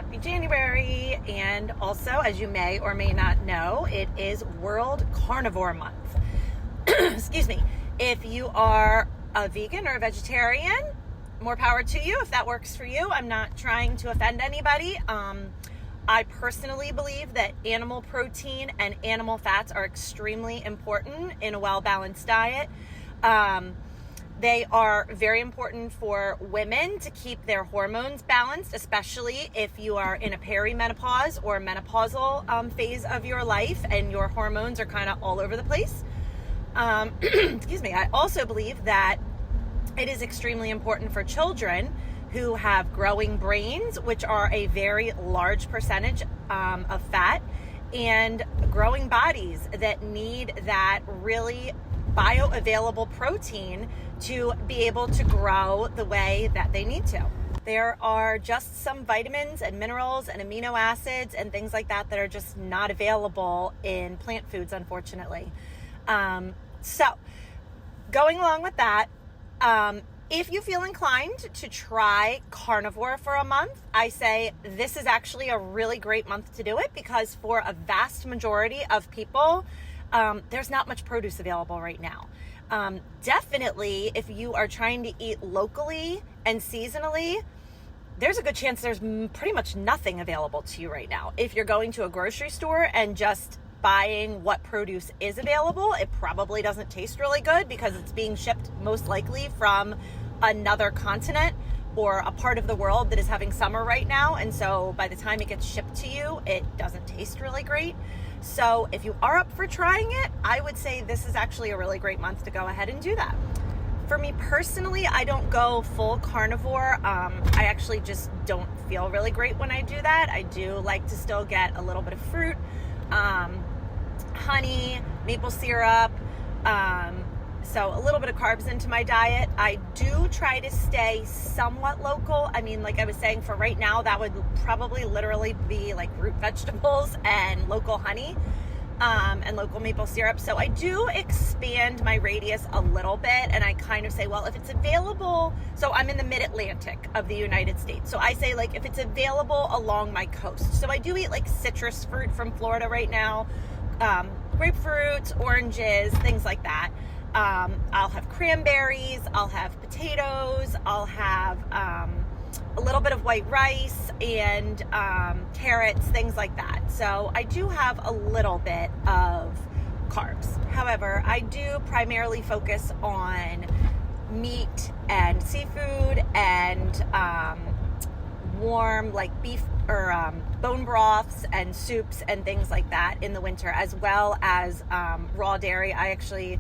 happy January. And also, as you may or may not know, it is World Carnivore Month. Excuse me. If you are a vegan or a vegetarian, more power to you if that works for you. I'm not trying to offend anybody. I personally believe that animal protein and animal fats are extremely important in a well-balanced diet. They are very important for women to keep their hormones balanced, especially if you are in a perimenopause or menopausal phase of your life and your hormones are kind of all over the place. Excuse me. I also believe that it is extremely important for children who have growing brains, which are a very large percentage of fat, and growing bodies that need that really bioavailable protein to be able to grow the way that they need to. There are just some vitamins and minerals and amino acids and things like that that are just not available in plant foods, unfortunately. So going along with that, if you feel inclined to try carnivore for a month, I say this is actually a really great month to do it, because for a vast majority of people, there's not much produce available right now. Definitely, if you are trying to eat locally and seasonally, there's a good chance there's pretty much nothing available to you right now. If you're going to a grocery store and just buying what produce is available, it probably doesn't taste really good because it's being shipped most likely from another continent or a part of the world that is having summer right now. And so by the time it gets shipped to you, it doesn't taste really great. So if you are up for trying it, I would say this is actually a really great month to go ahead and do that. For me personally, I don't go full carnivore. I actually just don't feel really great when I do that. I do like to still get a little bit of fruit, honey, maple syrup, so a little bit of carbs into my diet. I do try to stay somewhat local. I mean, like I was saying, for right now, that would probably literally be like root vegetables and local honey, and local maple syrup. So I do expand my radius a little bit, and I kind of say, well, if it's available, so I'm in the mid-Atlantic of the United States. So I say, like, if it's available along my coast. So I do eat like citrus fruit from Florida right now, grapefruits, oranges, things like that. I'll have cranberries, I'll have potatoes, I'll have a little bit of white rice and carrots, things like that. So I do have a little bit of carbs. However, I do primarily focus on meat and seafood and warm, like beef or bone broths and soups and things like that in the winter, as well as raw dairy. I actually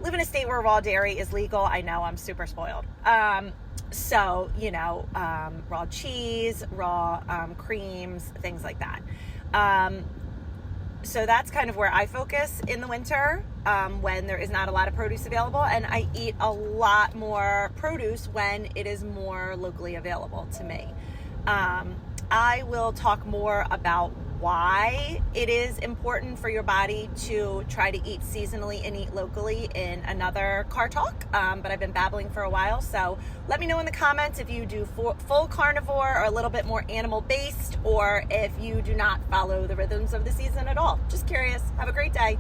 live in a state where raw dairy is legal. I know, I'm super spoiled. So, you know, raw cheese, raw creams, things like that. So that's kind of where I focus in the winter, when there is not a lot of produce available, and I eat a lot more produce when it is more locally available to me. I will talk more about why it is important for your body to try to eat seasonally and eat locally in another car talk, but I've been babbling for a while, so let me know in the comments if you do full carnivore or a little bit more animal based, or if you do not follow the rhythms of the season at all. Just curious. Have a great day.